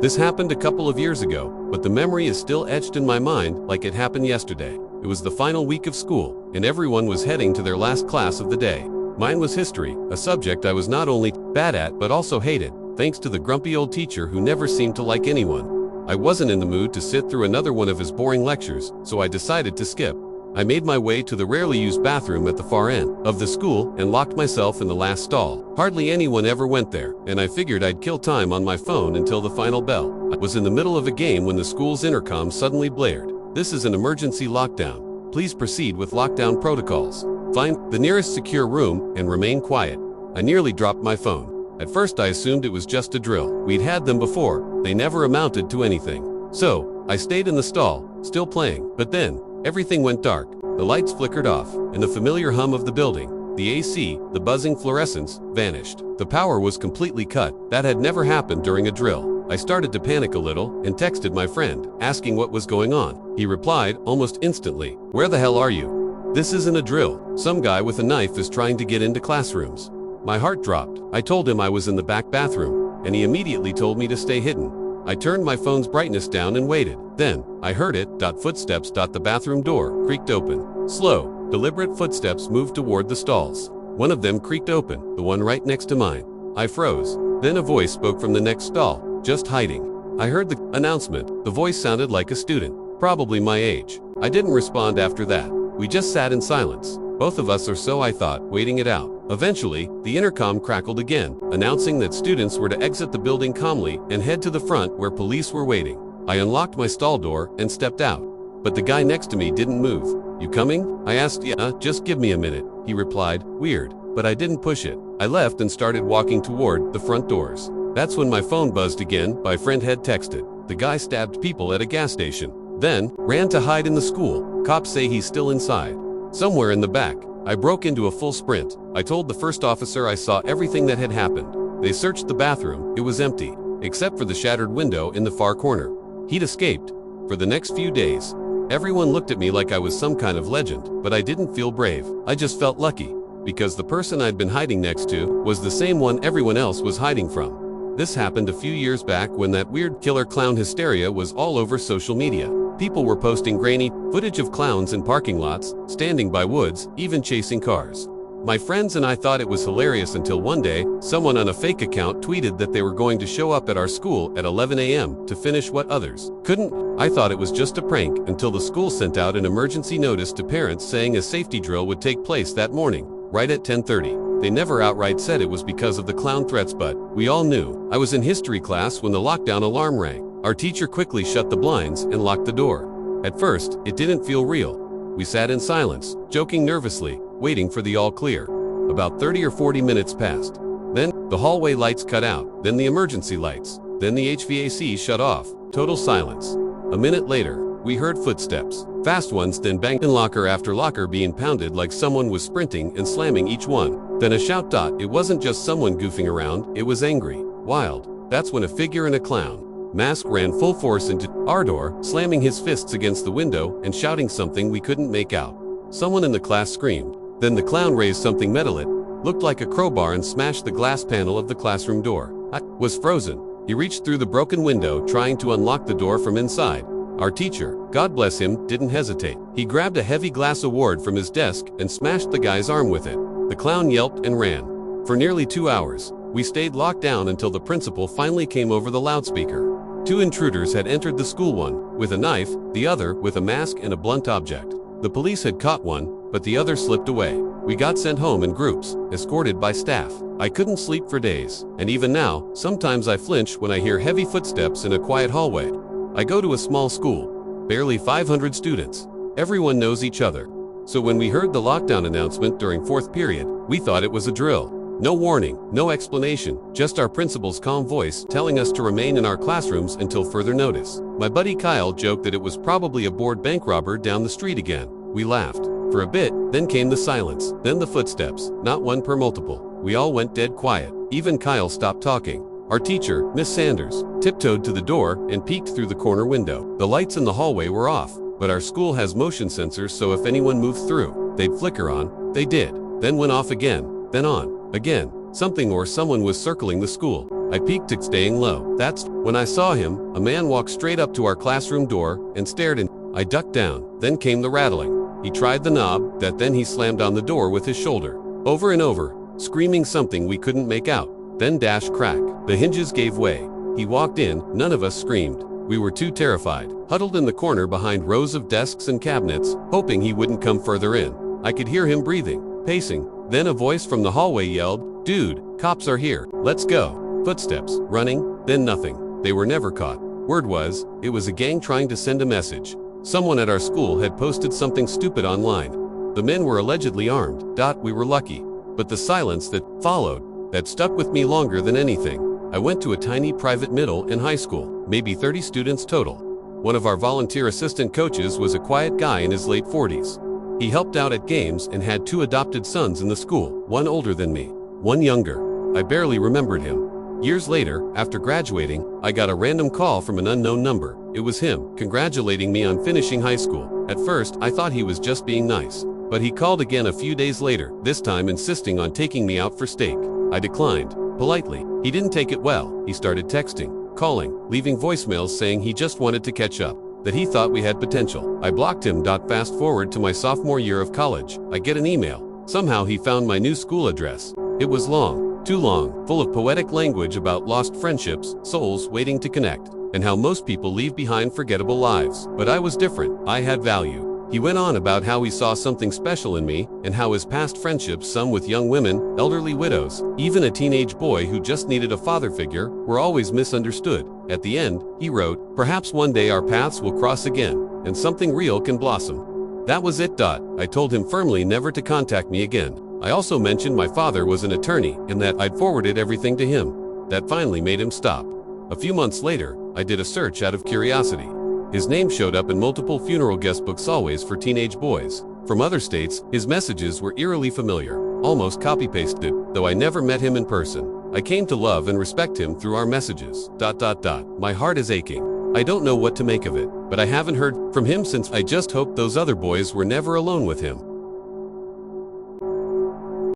This happened a couple of years ago, but the memory is still etched in my mind like it happened yesterday. It was the final week of school, and everyone was heading to their last class of the day. Mine was history, a subject I was not only bad at but also hated, thanks to the grumpy old teacher who never seemed to like anyone. I wasn't in the mood to sit through another one of his boring lectures, so I decided to skip. I made my way to the rarely used bathroom at the far end of the school and locked myself in the last stall. Hardly anyone ever went there, and I figured I'd kill time on my phone until the final bell. I was in the middle of a game when the school's intercom suddenly blared. "This is an emergency lockdown. Please proceed with lockdown protocols. Find the nearest secure room and remain quiet." I nearly dropped my phone. At first I assumed it was just a drill. We'd had them before. They never amounted to anything. So, I stayed in the stall, still playing. But then, everything went dark. The lights flickered off, and the familiar hum of the building, the AC, the buzzing fluorescence, vanished. The power was completely cut. That had never happened during a drill. I started to panic a little and texted my friend, asking what was going on. He replied, almost instantly, "Where the hell are you? This isn't a drill. Some guy with a knife is trying to get into classrooms." My heart dropped. I told him I was in the back bathroom, and he immediately told me to stay hidden. I turned my phone's brightness down and waited. Then, I heard it, footsteps. The bathroom door creaked open. Slow, deliberate footsteps moved toward the stalls. One of them creaked open, the one right next to mine. I froze. Then a voice spoke from the next stall, "Just hiding." I heard the announcement. The voice sounded like a student, probably my age. I didn't respond after that. We just sat in silence. Both of us, or so I thought, waiting it out. Eventually, the intercom crackled again, announcing that students were to exit the building calmly and head to the front where police were waiting. I unlocked my stall door and stepped out. But the guy next to me didn't move. "You coming?" I asked. "Yeah, just give me a minute," he replied. Weird, but I didn't push it. I left and started walking toward the front doors. That's when my phone buzzed again. My friend had texted. "The guy stabbed people at a gas station. Then, ran to hide in the school. Cops say he's still inside. Somewhere in the back." I broke into a full sprint. I told the first officer I saw everything that had happened. They searched the bathroom. It was empty, except for the shattered window in the far corner. He'd escaped. For the next few days, everyone looked at me like I was some kind of legend, but I didn't feel brave. I just felt lucky, because the person I'd been hiding next to was the same one everyone else was hiding from. This happened a few years back when that weird killer clown hysteria was all over social media. People were posting grainy footage of clowns in parking lots, standing by woods, even chasing cars. My friends and I thought it was hilarious until one day, someone on a fake account tweeted that they were going to show up at our school at 11 a.m. to finish what others couldn't. I thought it was just a prank until the school sent out an emergency notice to parents saying a safety drill would take place that morning, right at 10:30. They never outright said it was because of the clown threats, but we all knew. I was in history class when the lockdown alarm rang. Our teacher quickly shut the blinds and locked the door. At first, it didn't feel real. We sat in silence, joking nervously, waiting for the all clear. About 30 or 40 minutes passed. Then, the hallway lights cut out, then the emergency lights, then the HVAC shut off. Total silence. A minute later, we heard footsteps. Fast ones, then bang, and locker after locker being pounded like someone was sprinting and slamming each one. Then a shout. It wasn't just someone goofing around, it was angry, wild. That's when a figure in a clown mask ran full force into our door, slamming his fists against the window and shouting something we couldn't make out. Someone in the class screamed. Then the clown raised something metal. It looked like a crowbar and smashed the glass panel of the classroom door. I was frozen. He reached through the broken window, trying to unlock the door from inside. Our teacher, God bless him, didn't hesitate. He grabbed a heavy glass award from his desk and smashed the guy's arm with it. The clown yelped and ran. For nearly 2 hours, we stayed locked down until the principal finally came over the loudspeaker. 2 intruders had entered the school, one with a knife, the other with a mask and a blunt object. The police had caught one, but the other slipped away. We got sent home in groups, escorted by staff. I couldn't sleep for days, and even now, sometimes I flinch when I hear heavy footsteps in a quiet hallway. I go to a small school, barely 500 students. Everyone knows each other. So when we heard the lockdown announcement during 4th period, we thought it was a drill. No warning, no explanation, just our principal's calm voice telling us to remain in our classrooms until further notice. My buddy Kyle joked that it was probably a bored bank robber down the street again. We laughed. For a bit, then came the silence, then the footsteps, not one per multiple. We all went dead quiet. Even Kyle stopped talking. Our teacher, Miss Sanders, tiptoed to the door and peeked through the corner window. The lights in the hallway were off, but our school has motion sensors, so if anyone moved through, they'd flicker on. They did, then went off again, then on. Again, something or someone was circling the school. I peeked at staying low. That's when I saw him. A man walked straight up to our classroom door and stared in. I ducked down. Then came the rattling. He tried the knob, then he slammed on the door with his shoulder. Over and over, screaming something we couldn't make out. Then dash crack. The hinges gave way. He walked in. None of us screamed. We were too terrified, huddled in the corner behind rows of desks and cabinets, hoping he wouldn't come further in. I could hear him breathing, pacing. Then a voice from the hallway yelled, "Dude, cops are here. Let's go." Footsteps, running, then nothing. They were never caught. Word was, it was a gang trying to send a message. Someone at our school had posted something stupid online. The men were allegedly armed. We were lucky. But the silence that followed, that stuck with me longer than anything. I went to a tiny private middle and high school, maybe 30 students total. One of our volunteer assistant coaches was a quiet guy in his late 40s. He helped out at games and had 2 adopted sons in the school, one older than me, one younger. I barely remembered him. Years later, after graduating, I got a random call from an unknown number. It was him, congratulating me on finishing high school. At first, I thought he was just being nice. But he called again a few days later, this time insisting on taking me out for steak. I declined, politely. He didn't take it well. He started texting, calling, leaving voicemails saying he just wanted to catch up, that he thought we had potential. I blocked him. Fast forward to my sophomore year of college. I get an email. Somehow he found my new school address. It was long, too long, full of poetic language about lost friendships, souls waiting to connect, and how most people leave behind forgettable lives. But I was different. I had value. He went on about how he saw something special in me, and how his past friendships, some with young women, elderly widows, even a teenage boy who just needed a father figure, were always misunderstood. At the end, he wrote, "Perhaps one day our paths will cross again, and something real can blossom." That was it. I told him firmly never to contact me again. I also mentioned my father was an attorney, and that I'd forwarded everything to him. That finally made him stop. A few months later, I did a search out of curiosity. His name showed up in multiple funeral guest books, always for teenage boys. From other states, his messages were eerily familiar, almost copy-pasted, though I never met him in person. I came to love and respect him through our messages. My heart is aching. I don't know what to make of it, but I haven't heard from him since. I just hope those other boys were never alone with him.